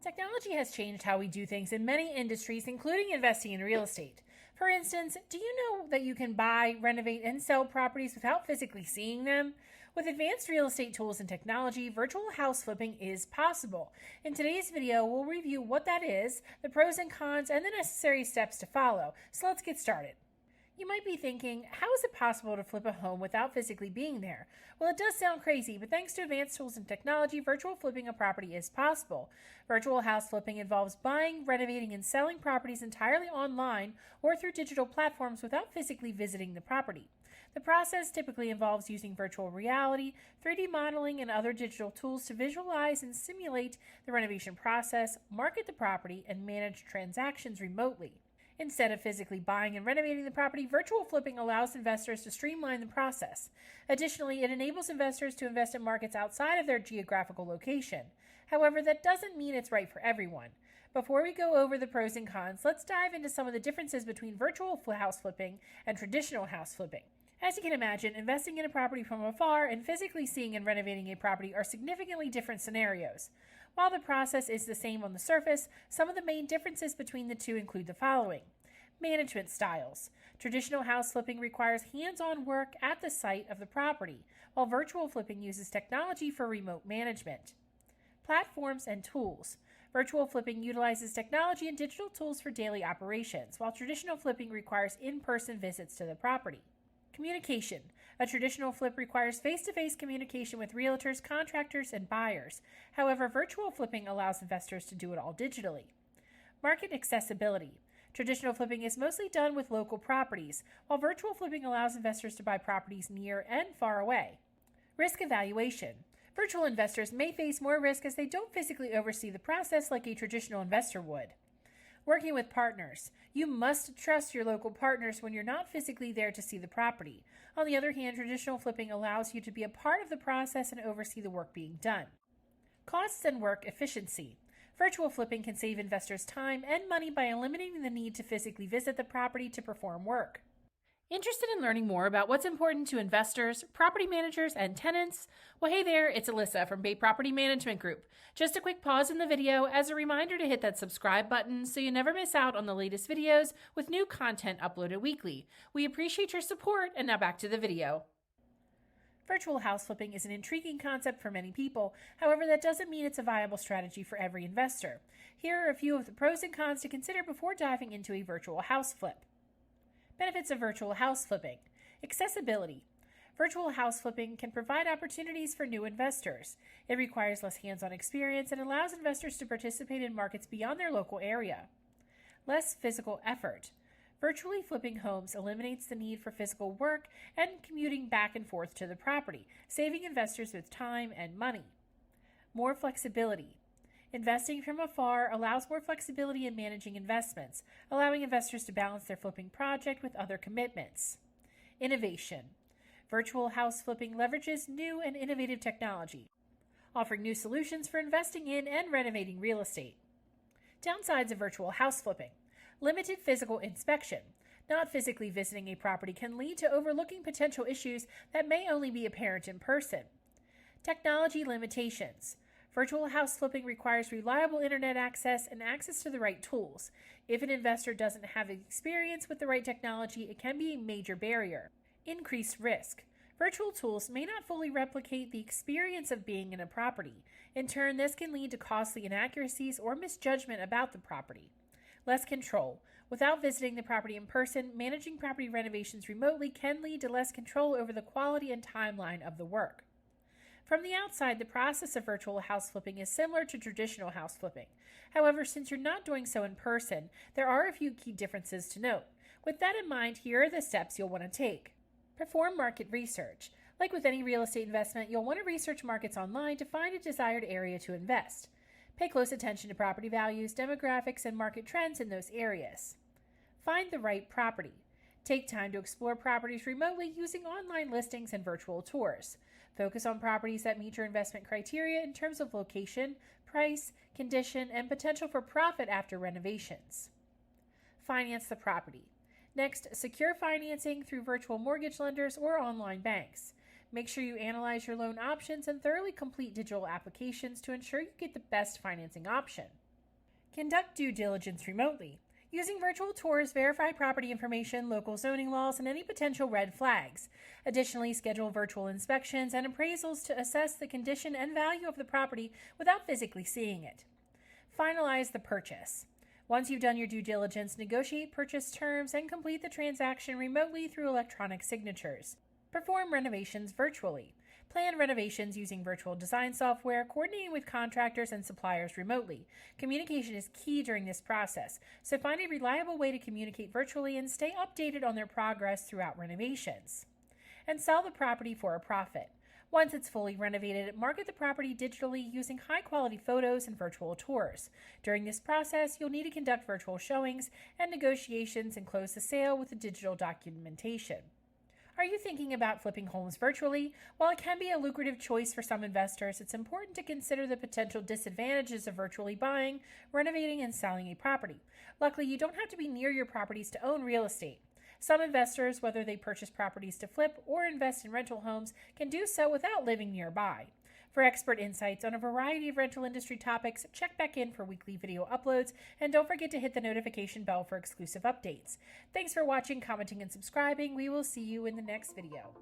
Technology has changed how we do things in many industries, including investing in real estate. For instance, do you know that you can buy, renovate, and sell properties without physically seeing them? With advanced real estate tools and technology, virtual house flipping is possible. In today's video, we'll review what that is, the pros and cons, and the necessary steps to follow. So let's get started. You might be thinking, how is it possible to flip a home without physically being there? Well, it does sound crazy, but thanks to advanced tools and technology, virtual flipping a property is possible. Virtual house flipping involves buying, renovating, and selling properties entirely online or through digital platforms without physically visiting the property. The process typically involves using virtual reality, 3D modeling, and other digital tools to visualize and simulate the renovation process, market the property, and manage transactions remotely. Instead of physically buying and renovating the property, virtual flipping allows investors to streamline the process. Additionally, it enables investors to invest in markets outside of their geographical location. However, that doesn't mean it's right for everyone. Before we go over the pros and cons, let's dive into some of the differences between virtual house flipping and traditional house flipping. As you can imagine, investing in a property from afar and physically seeing and renovating a property are significantly different scenarios. While the process is the same on the surface, some of the main differences between the two include the following. Management styles. Traditional house flipping requires hands-on work at the site of the property, while virtual flipping uses technology for remote management. Platforms and tools. Virtual flipping utilizes technology and digital tools for daily operations, while traditional flipping requires in-person visits to the property. Communication. A traditional flip requires face-to-face communication with realtors, contractors, and buyers. However, virtual flipping allows investors to do it all digitally. Market accessibility. Traditional flipping is mostly done with local properties, while virtual flipping allows investors to buy properties near and far away. Risk evaluation. Virtual investors may face more risk as they don't physically oversee the process like a traditional investor would. Working with partners. You must trust your local partners when you're not physically there to see the property. On the other hand, traditional flipping allows you to be a part of the process and oversee the work being done. Costs and work efficiency. Virtual flipping can save investors time and money by eliminating the need to physically visit the property to perform work. Interested in learning more about what's important to investors, property managers, and tenants? Well, hey there, it's Alyssa from Bay Property Management Group. Just a quick pause in the video as a reminder to hit that subscribe button so you never miss out on the latest videos with new content uploaded weekly. We appreciate your support, and now back to the video. Virtual house flipping is an intriguing concept for many people. However, that doesn't mean it's a viable strategy for every investor. Here are a few of the pros and cons to consider before diving into a virtual house flip. Benefits of virtual house flipping. Accessibility. Virtual house flipping can provide opportunities for new investors. It requires less hands-on experience and allows investors to participate in markets beyond their local area. Less physical effort. Virtually flipping homes eliminates the need for physical work and commuting back and forth to the property, saving investors with time and money. More flexibility. Investing from afar allows more flexibility in managing investments, allowing investors to balance their flipping project with other commitments. Innovation. Virtual house flipping leverages new and innovative technology, offering new solutions for investing in and renovating real estate. Downsides of virtual house flipping. Limited physical inspection. Not physically visiting a property can lead to overlooking potential issues that may only be apparent in person. Technology limitations. Virtual house flipping requires reliable internet access and access to the right tools. If an investor doesn't have experience with the right technology, it can be a major barrier. Increased risk. Virtual tools may not fully replicate the experience of being in a property. In turn, this can lead to costly inaccuracies or misjudgment about the property. Less control. Without visiting the property in person, managing property renovations remotely can lead to less control over the quality and timeline of the work. From the outside, the process of virtual house flipping is similar to traditional house flipping. However, since you're not doing so in person, there are a few key differences to note. With that in mind, here are the steps you'll want to take. Perform market research. Like with any real estate investment, you'll want to research markets online to find a desired area to invest. Pay close attention to property values, demographics, and market trends in those areas. Find the right property. Take time to explore properties remotely using online listings and virtual tours. Focus on properties that meet your investment criteria in terms of location, price, condition, and potential for profit after renovations. Finance the property. Next, secure financing through virtual mortgage lenders or online banks. Make sure you analyze your loan options and thoroughly complete digital applications to ensure you get the best financing option. Conduct due diligence remotely. Using virtual tours, verify property information, local zoning laws, and any potential red flags. Additionally, schedule virtual inspections and appraisals to assess the condition and value of the property without physically seeing it. Finalize the purchase. Once you've done your due diligence, negotiate purchase terms and complete the transaction remotely through electronic signatures. Perform renovations virtually. Plan renovations using virtual design software, coordinating with contractors and suppliers remotely. Communication is key during this process, so find a reliable way to communicate virtually and stay updated on their progress throughout renovations. And sell the property for a profit. Once it's fully renovated, market the property digitally using high-quality photos and virtual tours. During this process, you'll need to conduct virtual showings and negotiations and close the sale with the digital documentation. Are you thinking about flipping homes virtually? While it can be a lucrative choice for some investors, it's important to consider the potential disadvantages of virtually buying, renovating, and selling a property. Luckily, you don't have to be near your properties to own real estate. Some investors, whether they purchase properties to flip or invest in rental homes, can do so without living nearby. For expert insights on a variety of rental industry topics, check back in for weekly video uploads, and don't forget to hit the notification bell for exclusive updates. Thanks for watching, commenting, and subscribing. We will see you in the next video.